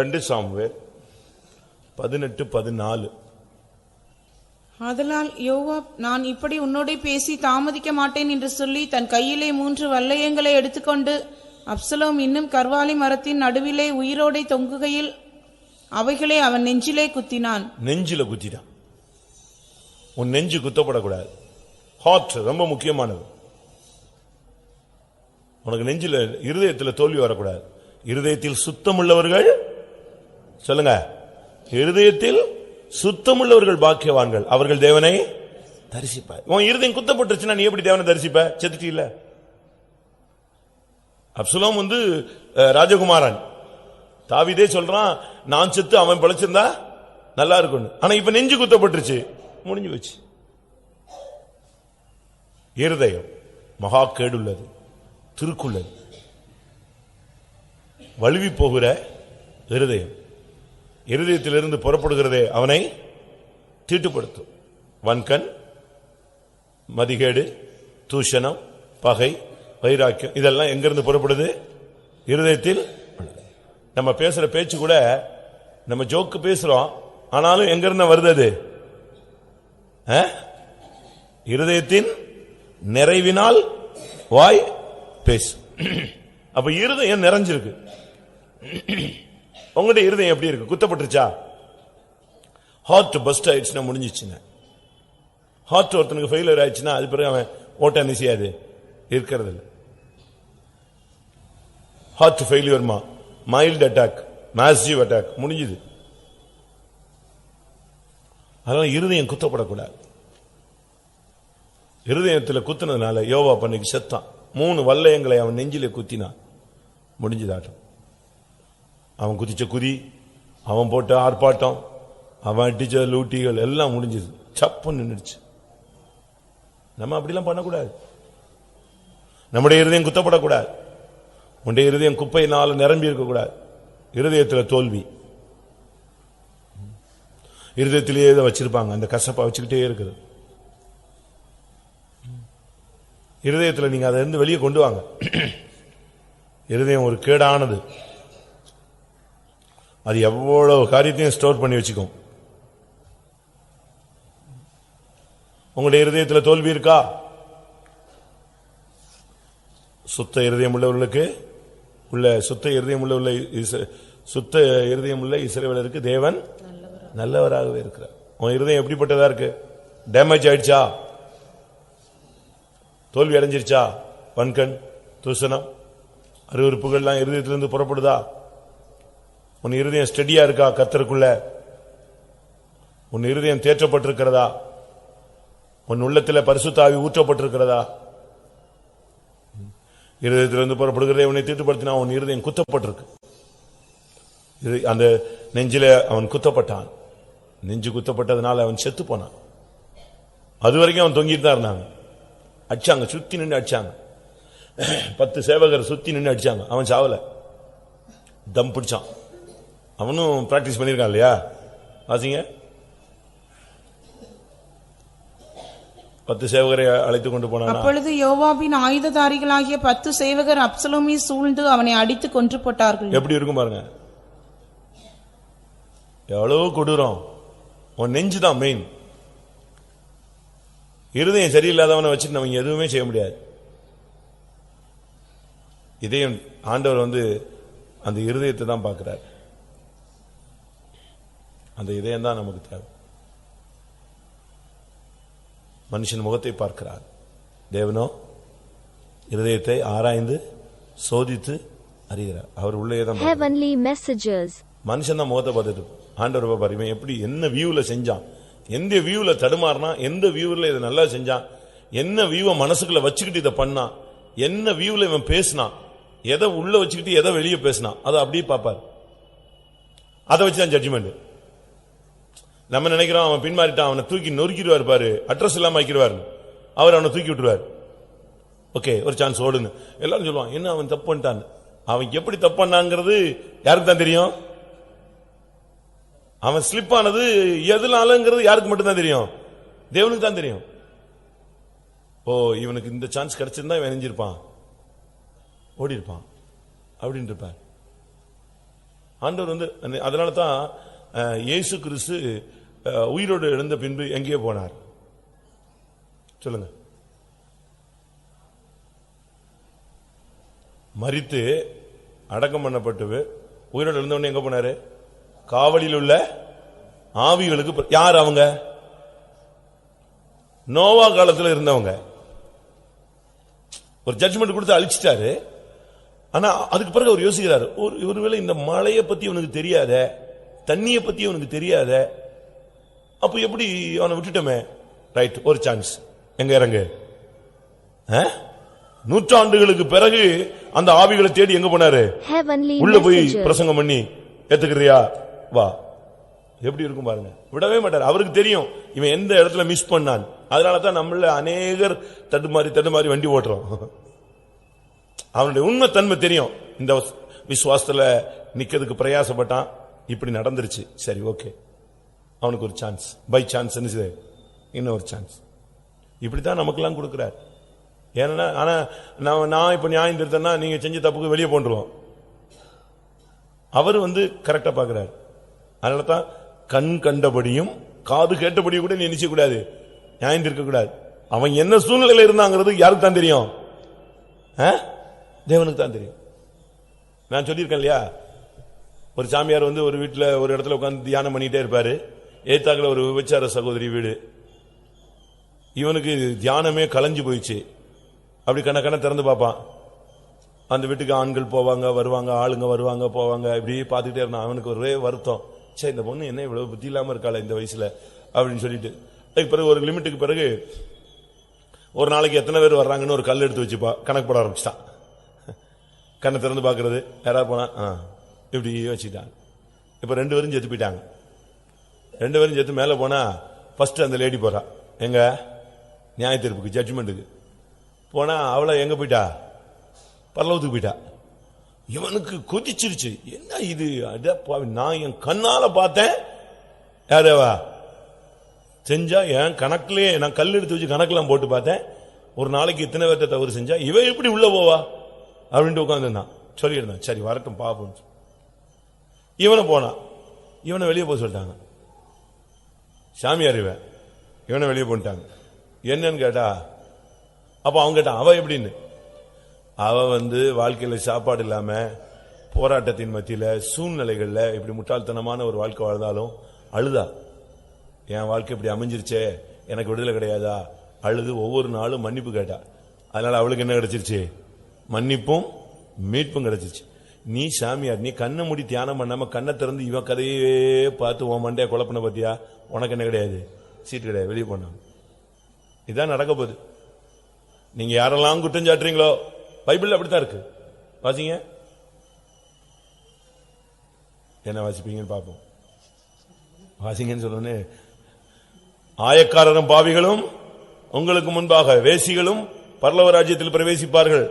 2 Samuel 18:14. ஆதலால் யோவாப், நான் இப்படி உன்னோடே பேசி தாமதிக்க மாட்டேன் என்று சொல்லி தன் கையிலே 3 வல்லையங்களை எடுத்துக்கொண்டு அப்சலோம் இன்னும் கர்வாலி மரத்தின் நடுவிலே உயிரோடை தொங்குகையில் அவைகளை அவன் நெஞ்சிலே குத்தினான். நெஞ்சில குத்திட்டான். உன் நெஞ்சு குத்தப்படக்கூடாது. ஹார்ட் ரொம்ப முக்கியமானது. உனக்கு நெஞ்சில இருதயத்தில் தோல்வி வரக்கூடாது. இருதயத்தில் சுத்தமுள்ளவர்கள் சொல்லுங்க, இருதயத்தில் சுத்தமுள்ளவர்கள் பாக்கியவான்கள், அவர்கள் தேவனை தரிசிப்பார். உன் இருதயம் குத்தப்பட்டுருச்சுன்னா நீ எப்படி தேவனை தரிசிப்ப? செத்துட்டு இல்ல. அப்சலோம் ராஜகுமாரன், தாவீதே சொல்றான் நான் செத்து அவன் பிழைச்சிருந்தா நல்லா இருக்கும். ஆனா இப்ப நெஞ்சு குத்தப்பட்டுருச்சு, முடிஞ்சு வச்சு. இருதயம் மகா கேடுள்ளது, திருக்குள்ளது, வழுவி போகிற இருதயம். இருதயத்திலிருந்து புறப்படுகிறதே அவனை தீட்டுப்படுத்தும். வன்கண், மதிகேடு, தூஷணம், பகை, வைராக்கியம், இதெல்லாம் எங்கிருந்து புறப்படுது? இருதயத்தில். நம்ம பேசுற பேச்சு கூட நம்ம ஜோக்கு பேசுறோம், ஆனாலும் எங்கிருந்து வருது? இருதயத்தின் நிறைவினால் வாய் பேசு. அப்ப இருதயம் நிறைஞ்சிருக்கு. உங்களுடைய இருதயம் எப்படி இருக்கு? குத்தப்பட்டுருச்சா? ஹார்ட் பஸ்ட் ஆயிடுச்சுன்னா முடிஞ்சிச்சுங்க. ஹார்ட் ஒருத்தனுக்கு ஃபெயிலியர் ஆயிடுச்சுன்னா அது பிறகு அவன் ஓட்ட நிச்சயாது இருக்கிறது இல்லை. ஹார்ட் ஃபெயிலியர்மா, மைல்டு அட்டாக், மேசிவ் அட்டாக், முடிஞ்சுது. அதனால இருதயம் குத்தப்படக்கூடாது. இருதயத்தில் குத்துனதுனால யோவா பண்ணிக்கு செத்தான். 3 வல்லையங்களை அவன் நெஞ்சிலே குத்தினான், முடிஞ்சதாட்டம். அவன் குதிச்ச குதி, அவன் போட்ட ஆர்ப்பாட்டம், அவன் அடிச்ச லூட்டிகள் எல்லாம் முடிஞ்சது. சப்பு நின்றுச்சு. நம்ம அப்படிலாம் பண்ணக்கூடாது. நம்முடைய இருதயம் குத்தப்படக்கூடாது. உன்னுடைய இருதயம் குப்பையினால நிரம்பி இருக்கக்கூடாது. இருதயத்தில் தோல்வி, இருதயத்திலேயே வச்சிருப்பாங்க, அந்த கசப்பா வச்சுக்கிட்டே இருக்குது. இருதயத்தில் நீங்க அதை இருந்து வெளியே கொண்டு வாங்க. இருதயம் ஒரு கேடானது, அது எவ்வளவு காரியத்தையும் ஸ்டோர் பண்ணி வச்சுக்கும். உங்களுடைய இருதயத்தில் தோல்வி இருக்கா? சுத்த இருதயம் உள்ளவர்களுக்கு சுத்த இருதயம் உள்ள இஸ்ரவேலருக்கு தேவன் நல்லவராகவே இருக்கிறார். உன் இருதயம் எப்படிப்பட்டதா இருக்கு? டேமேஜ் ஆயிடுச்சா? தோல்வி அடைஞ்சிருச்சா? வன்கண், தூசணம், அருவருப்புகள்லாம் இருதயத்திலிருந்து புறப்படுதா? உன் இருதயம் ஸ்டெடியா இருக்கா? கர்த்தருக்குள்ள உன் இருதயம் தேற்றப்பட்டிருக்கிறதா? உன் உள்ளத்தில் பரிசுத்த ஆவி ஊற்றப்பட்டிருக்கிறதா? இருதயத்திலிருந்து புறப்படுகிறதே உன்னை தீட்டுப்படுத்தினா உன் இருதயம் குத்தப்பட்டிருக்கு. அந்த நெஞ்சில அவன் குத்தப்பட்டான். நெஞ்சு குத்தப்பட்டதுனால அவன் செத்து போனான். அது வரைக்கும் அவன் தொங்கிட்டு தான் இருந்தாங்க. அடிச்சாங்க, சுத்தி நின்று அடிச்சாங்க. 10 சேவகர் சுத்தி நின்று அடிச்சாங்க. அவன் சாவல, தம் பிடிச்சான். அவனும் பிராக்டிஸ் பண்ணிருக்கான் இல்லையா? வாசிங்க. 10 சேவகரை அழைத்துக் கொண்டு போனான். அப்பொழுது யோவாபின் ஆயுததாரிகளாகிய 10 சேவகர் அப்சலோமை சூழ்ந்து அவனை அடித்து கொன்று போட்டார்கள். எப்படி இருக்கும் பாருங்க, எவ்வளவு கொடூரம். உன் நெஞ்சுதான் மெயின். இருதயம் சரியில்லாதவனை வச்சுட்டு நம்ம எதுவுமே செய்ய முடியாது. இதயம் ஆண்டவர் அந்த இருதயத்தை தான் பார்க்கிறார். அந்த இதயம் தான் நமக்கு தேவை. மனுஷன் முகத்தை பார்க்கிறார், தேவனோ இருதயத்தை ஆராய்ந்து சோதித்து அறிகிறார். அவர் உள்ளே தான் heavenly messages. மனுஷன் தான் முகத்தை பார்த்துட்டு ஆண்டவர் பாரு, இவன் எப்படி என்ன வியூல செஞ்சான், எந்த வியூல தடுமாறினா, எந்த வியூல இதை நல்லா செஞ்சான், என்ன வியூவை மனசுக்குள்ள வச்சுக்கிட்டு இதை பண்ணா, என்ன வியூல இவன் பேசினான், எதை உள்ள வச்சுக்கிட்டு எதை வெளியே பேசினான், அதை அப்படியே பார்ப்பார். அதை வச்சுதான் ஜட்ஜ்மெண்ட். நம்ம நினைக்கிறோம் அவன் பின்மாறிட்டான், அவனை தூக்கி நொறுக்கிடுவார் பாரு, அட்ரஸ் இல்லாம ஆக்கிடுவார், அவர் அவனை தூக்கி விட்டுருவார். ஓகே, ஒரு சான்ஸ் ஓடுன்னு எல்லாரும் சொல்லுவான். என்ன அவன் தப்பு பண்ணிட்டான், அவன் எப்படி தப்பு பண்ணாங்கிறது யாருக்கு தான் தெரியும்? அவன் ஸ்லிப் ஆனது எதுனாலங்கிறது யாருக்கு மட்டும்தான் தெரியும்? தேவனுக்கு தான் தெரியும். ஓ, இவனுக்கு இந்த சான்ஸ் கிடைச்சிருந்தா இவன் நெஞ்சிருப்பான், ஓடி இருப்பான் அப்படின்னு இருப்பார். ஆண்டவர் வந்து அதனாலதான் இயேசு கிறிஸ்து உயிரோடு எழுந்த பின்பு எங்கே போனார் சொல்லுங்க? மரித்து அடக்கம் பண்ணப்பட்டு உயிரோடு எழுந்தவொடனே எங்க போனாரு? காவலில் உள்ள ஆவிகளுக்கு. யார் அவங்க? நோவா காலத்தில் இருந்தவங்க. ஒரு ஜட்ஜ்மெண்ட் கொடுத்து அழிச்சிட்டாரு. ஆனா அதுக்கு பிறகு அவர் யோசிக்கிறார், ஒருவேளை இந்த மழையை பத்தி அவனுக்கு தெரியாத, தண்ணியை பத்தி அவனுக்கு தெரியாத, அப்ப எப்படி அவனை விட்டுட்டோமே? ரைட், ஒரு சான்ஸ். எங்க இறங்கு. நூற்றாண்டுகளுக்கு பிறகு அந்த ஆவிகளை தேடி எங்க போனாரு? உள்ள போய் பிரசங்கம் பண்ணி ஏத்துக்கிறியா வா. எப்படி இருக்கும் பாருங்க. விடவே மாட்டார். அவருக்கு தெரியும் இவன் எந்த இடத்துல மிஸ் பண்ணான். அதனாலதான் நம்மள அநேகர் தடுமாறி வண்டி ஓட்டுறோம். அவனுடைய உண்மை தன்மை தெரியும். இந்த விசுவாசத்துல நிக்கிறதுக்கு பிரயாசப்பட்டான், இப்படி நடந்துருச்சு, சரி ஓகே, அவனுக்கு ஒரு சான்ஸ், பை சான்ஸ் இன்னொரு சான்ஸ். இப்படித்தான் நமக்கெல்லாம் கொடுக்கிறார். ஏன்னா ஆனா நான் இப்ப நியாயம் திருத்தனா நீங்க செஞ்ச தப்புக்கு வெளியே போன்றுவோம். அவர் வந்து கரெக்டா பாக்குறாரு. அதனாலதான் கண் கண்டபடியும் காது கேட்டபடியும் கூட நீ நினைச்ச கூடாது, நியாயம் இருக்க கூடாது. அவன் என்ன சூழ்நிலையில இருந்தாங்கிறது யாருக்கு தான் தெரியும்? தேவனுக்கு தான் தெரியும். நான் சொல்லியிருக்கேன் இல்லையா, ஒரு சாமியார் வந்து ஒரு வீட்டுல ஒரு இடத்துல உட்கார்ந்து தியானம் பண்ணிட்டே இருப்பாரு. ஏத்தாக்குல ஒரு விபச்சார சகோதரி வீடு. இவனுக்கு தியானமே கலைஞ்சு போயிடுச்சு. அப்படி கண்ண திறந்து பார்ப்பான். அந்த வீட்டுக்கு ஆண்கள் போவாங்க வருவாங்க, ஆளுங்க வருவாங்க போவாங்க, இப்படி பார்த்துக்கிட்டே இருந்தான். அவனுக்கு ஒரே வருத்தம், சரி இந்த பொண்ணு என்ன இவ்வளவு புத்தி இல்லாம இருக்காள இந்த வயசுல அப்படின்னு சொல்லிட்டு. அதுக்கு பிறகு ஒரு லிமிட்டுக்கு பிறகு ஒரு நாளைக்கு எத்தனை பேர் வர்றாங்கன்னு ஒரு கல் எடுத்து வச்சுப்பா கணக்கு போட ஆரம்பிச்சிட்டான். கண்ணை திறந்து பாக்குறது, யாராவது போனா இப்படி வச்சுட்டாங்க. இப்ப 2 பேரும் செத்து போயிட்டாங்க. 2 பேரும் செத்து மேல போனா ஃபர்ஸ்ட் அந்த லேடி போறா எங்க நியாய தீர்ப்புக்கு, ஜட்ஜ்மெண்ட்டுக்கு போனா அவளை எங்க போயிட்டா? பரலோகத்துக்கு போயிட்டா. இவனுக்கு கொதிச்சிருச்சு, என்ன இது, நான் என் கண்ணால பார்த்தேன், யாரவா செஞ்சா என் கணக்குலயே நான் கல் எடுத்து வச்சு கணக்கெல்லாம் போட்டு பார்த்தேன், ஒரு நாளைக்கு இத்தனை பேர்த்த தவறு செஞ்சா இவன் எப்படி உள்ள போவா அப்படின்ட்டு உட்காந்துருந்தான். சொல்லியிருந்தான், சரி வரட்டும் பாப்போம். இவனை போனா, இவனை வெளியே போக சொல்லிட்டாங்க. சாமியார் இவனை வெளியே போட்டாங்க. என்னன்னு கேட்டா, அப்ப அவங்க கேட்டா அவ எப்படின்னு. அவ வந்து வாழ்க்கையில சாப்பாடு இல்லாம போராட்டத்தின் மத்தியில சூழ்நிலைகள்ல இப்படி முட்டாள்தனமான ஒரு வாழ்க்கை வாழ்ந்தாலும் அழுதா. என் வாழ்க்கை இப்படி அமைஞ்சிருச்சே, எனக்கு விடுதலை கிடையாதா? அழுது ஒவ்வொரு நாளும் மன்னிப்பு கேட்டா. அதனால அவளுக்கு என்ன கிடைச்சிருச்சு? மன்னிப்பும் மீட்பும் கிடைச்சிருச்சு. நீ சாமியார், நீ கண்ணை மூடி தியானம் பண்ணாம கண்ணை திறந்து இவன் கதையே பார்த்து உன் மண்டைய குழப்பின பத்தியா, உனக்கு என்ன கிடையாது? சீட்டு கிடையாது, வெளியே போனாங்க. இதான் நடக்க போகுது. நீங்க யாரெல்லாம் குற்றம் சாட்டுறீங்களோ, பைபிள் அப்படித்தான் இருக்கு, வாசிங்க. என்ன வாசிப்பீங்கன்னு பாப்போம். வாசிங்கன்னு சொன்னே, ஆயக்காரரும் பாவிகளும் உங்களுக்கு முன்பாக வேசிகளும் பரலோக ராஜ்யத்தில் பிரவேசிப்பார்கள்.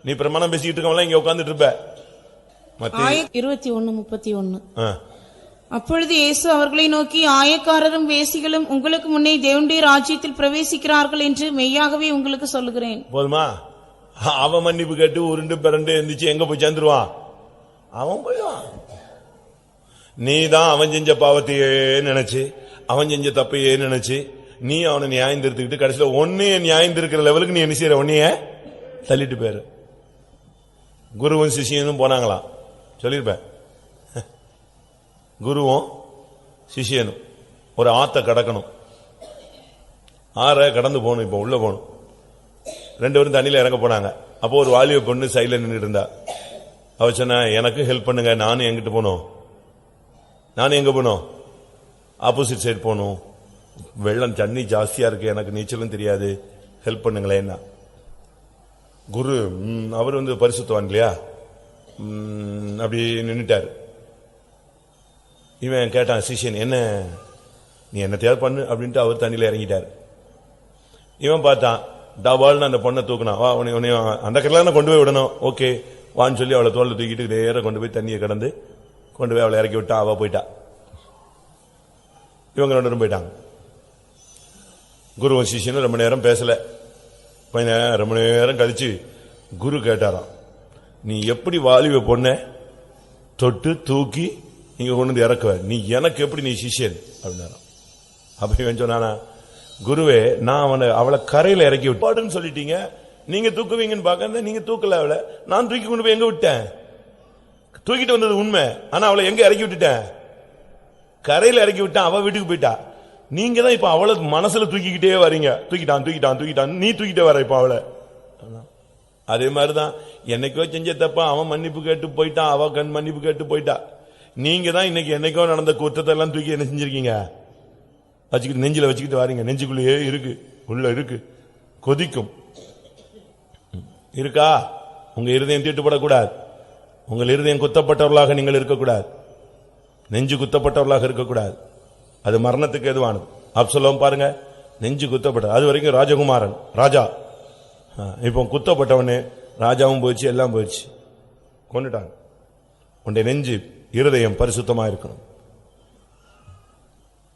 நீ பிரமாணம் பேசிக்கிட்டு இருக்கவங்க இங்க உட்கார்ந்துட்டு இருப்ப. 21:31. அப்பொழுது இயேசு அவர்களை நோக்கி, ஆயக்காரரும் வேசிகளும் உங்களுக்கு முன்னே தேவனுடைய ராஜ்யத்தில் பிரவேசிக்கிறார்கள் என்று மெய்யாகவே உங்களுக்கு சொல்லுகிறேன். போதுமா? அவன் மன்னிப்பு கேட்டு உருண்டு பிறண்டு எந்திரிச்சு எங்க போய் சேர்ந்துருவான்? அவன் போயிடுவான். நீ தான் அவன் செஞ்ச பாவத்தையே நினைச்சு, அவன் செஞ்ச தப்பையே நினைச்சு, நீ அவனை நியாயம் திருத்துக்கிட்டு கடைசியில ஒன்னைய நியாயம் திருக்கிற லெவலுக்கு நீ என்ன செய்யற? ஒன்னைய தள்ளிட்டு போயிரு. குருவும் சிஷியனும் போனாங்களாம், சொல்லிருப்பேன். குருவும் சிஷியனும் ஒரு ஆத்த கடக்கணும். ஆற கடந்து போகணும். இப்ப உள்ள போகணும். 2 பேரும் தண்ணியில இறங்க போனாங்க. அப்போ ஒரு வாலிப பொண்ணு சைடுல நின்று இருந்தா. அவ சொன்ன, எனக்கு ஹெல்ப் பண்ணுங்க, நானும் எங்கிட்டு போனோம், நானும் எங்க போனோம், ஆப்போசிட் சைடு போகணும், வெள்ளம் தண்ணி ஜாஸ்தியா இருக்கு, எனக்கு நீச்சலும் தெரியாது, ஹெல்ப் பண்ணுங்களேன். குரு அவர் வந்து பரிசுத்தவான் இல்லையா, அப்படி நின்னுட்டாரு. இவன் கேட்டான், சிஷியன் என்ன நீ என்னத்தையாவது பண்ணு அப்படின்ட்டு அவர் தண்ணியில இறங்கிட்டாரு. இவன் பார்த்தான், டபால்னு அந்த பொண்ணை தூக்கினா, வா உன்னை அந்த கடல கொண்டு போய் விடணும், ஓகே வான்னு சொல்லி அவளை தோல்ல தூக்கிட்டு நேர கொண்டு போய் தண்ணியை கடந்து கொண்டு போய் அவளை இறக்கி விட்டா. அவ போயிட்டா. இவங்க 2 பேரும் போயிட்டாங்க. குருவும் சிஷியனும் ரொம்ப நேரம் பேசல. ரொம்ப நேரம் கழிச்சு குரு கேட்டாராம், நீ எப்படி வாலிப பொண்ண தொட்டு தூக்கி நீங்க கொண்டு வந்து இறக்குவ, நீ எனக்கு எப்படி நீ சிஷ்யன் அப்படின்னா. அப்ப இவன் சொன்னானா, குருவே நான் அவளை கரையில இறக்கி விட்டாடுன்னு சொல்லிட்டீங்க, நீங்க தூக்குவீங்கன்னு பாக்க நீங்க தூக்கல அவளை, நான் தூக்கி கொண்டு போய் எங்க விட்டேன்? தூக்கிட்டு வந்தது உண்மை, ஆனா அவளை எங்க இறக்கி விட்டுட்டேன்? கரையில இறக்கி விட்டான், அவ வீட்டுக்கு போயிட்டா. நீங்க தான் இப்ப அவளை மனசுல தூக்கிக்கிட்டே வரீங்க, தூக்கிட்டான் தூக்கிட்டான் தூக்கிட்டான், நீ தூக்கிட்டே வர இப்ப அவளை. அதே மாதிரிதான் என்னைக்கோ செஞ்ச தப்பா அவன் மன்னிப்பு கேட்டு போயிட்டான், அவ மன்னிப்பு கேட்டு போயிட்டா. நீங்க தான் இன்னைக்கு என்னைக்கோ நடந்த குற்றத்தை எல்லாம் தூக்கி என்ன செஞ்சிருக்கீங்க? வச்சுக்கிட்டு நெஞ்சில வச்சுக்கிட்டு வாரீங்க. நெஞ்சுக்குள்ளேயே இருக்கு, உள்ள இருக்கு, கொதிக்கும் இருக்கா. உங்க இருதயம் தீட்டுப்படக்கூடாது, உங்கள் இருதயம் குத்தப்பட்டவர்களாக நீங்கள் இருக்கக்கூடாது, நெஞ்சு குத்தப்பட்டவர்களாக இருக்கக்கூடாது. அது மரணத்துக்கு எதுவானது. அப்சலோம் பாருங்க, நெஞ்சு குத்தப்பட்ட, அது வரைக்கும் ராஜகுமாரன் ராஜா. இப்போ குத்தப்பட்டவனே ராஜாவும் போயிடுச்சு, எல்லாம் போயிடுச்சு, கொண்டுட்டாங்க. உன்னுடைய நெஞ்சு இருதயம் பரிசுத்தமா இருக்கணும்.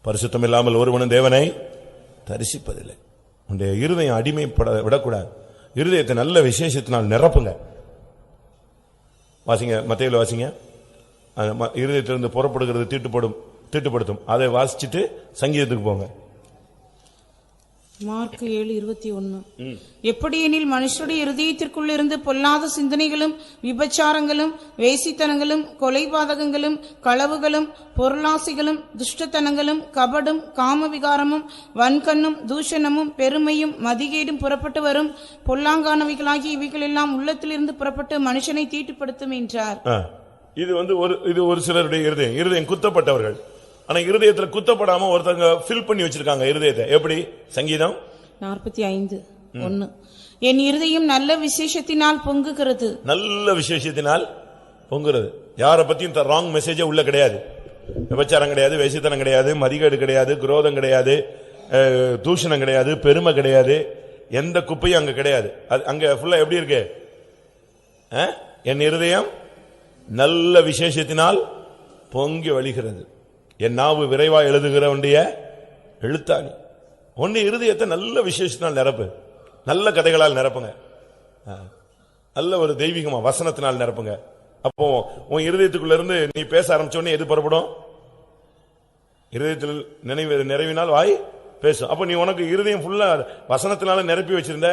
பரிசுத்தம் இல்லாமல் ஒருவனும் தேவனை தரிசிப்பதில்லை. உன்னுடைய இருதயம் அடிமைப்பட விடக்கூடாது. இருதயத்தை நல்ல விசேஷத்தினால் நிரப்புங்க. வாசிங்க, மத்தேயுல வாசிங்க. இருதயத்திலிருந்து புறப்படுகிறது தீட்டுப்படுத்தும். அதை வாசிச்சுட்டு சங்கீதத்துக்கு போங்க. மார்க் 7:21. எப்படியெனில் மனுஷருடைய இருதயத்திற்குள்ளிருந்து பொல்லாத சிந்தனைகளும் விபச்சாரங்களும் வேசித்தனங்களும் கொலைபாதகங்களும் களவுகளும் பொருளாசைகளும் துஷ்டத்தனங்களும் கபடும் காமவிகாரமும் வன்கண்ணும் தூஷணமும் பெருமையும் மதிகேடும் புறப்பட்டு வரும். பொல்லாங்கானவைகளாகி இவைகள் எல்லாம் உள்ளத்திலிருந்து புறப்பட்டு மனுஷனை தீட்டுப்படுத்தும் என்றார். இது ஒரு சிலருடைய இருதயம் குத்தப்பட்டவர்கள். ஆனா இருதயத்துல குத்தப்படாம ஒருத்தங்க ஃபில் பண்ணி வச்சிருக்காங்க இருதயத்தை. எப்படி? சங்கீதம் 45:1. என் இருதயம் நல்ல விசேஷத்தினால் பொங்குகிறது. நல்ல விசேஷத்தினால் பொங்குறது. யாரை பத்தியும் ராங் மெசேஜே உள்ள கிடையாது. விபச்சாரம் கிடையாது, வேசித்தனம் கிடையாது, மதிகேடு கிடையாது, குரோதம் கிடையாது, தூஷணம் கிடையாது, பெருமை கிடையாது, எந்த குப்பையும் அங்க கிடையாது. அங்க ஃபுல்லா எப்படி இருக்கு? என் இருதயம் நல்ல விசேஷத்தினால் பொங்கி வழிகிறது. என் நாவு விரைவா எழுதுகிறவனுடைய எழுத்தாணி. ஒன்னு இருதயத்தை நல்ல விசேஷத்தினால் நிரப்பு, நல்ல கதைகளால் நிரப்புங்க, நல்ல ஒரு தெய்வீகமா வசனத்தினால் நிரப்புங்க. அப்போ உன் இருதயத்துக்குள்ள இருந்து நீ பேச ஆரம்பிச்சோடனே எது புறப்படும்? இருதயத்தில் நிறைவினால் வாய் பேசும். அப்ப நீ உனக்கு இருதயம் ஃபுல்லா வசனத்தினால நிரப்பி வச்சிருந்த,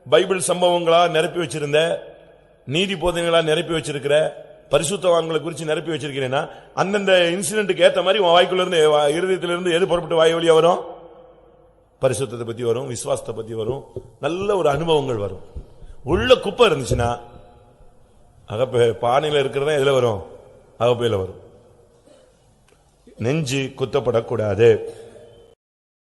பைபிள் சம்பவங்களா நிரப்பி வச்சிருந்த, நீதி போதனைகளா நிரப்பி வச்சிருக்கிற, பரிசுத்தவான்களை குறித்து நிரப்பி வச்சிருக்கிறேன்னா அந்தந்த இன்சிடென்ட்டுக்கு ஏத்த மாதிரி உன் வாய்க்குள்ள இருந்து இருதயத்திலிருந்து எது புறப்பட்டு வாய் வழியா வரும்? பரிசுத்தத்தை பத்தி வரும், விசுவாசத்தை பத்தி வரும், நல்ல ஒரு அனுபவங்கள் வரும். உள்ள குப்பை இருந்துச்சுன்னா பானையில இருக்கிறதா எதுல வரும்? அகப்பையில வரும். நெஞ்சு குத்தப்படக்கூடாது.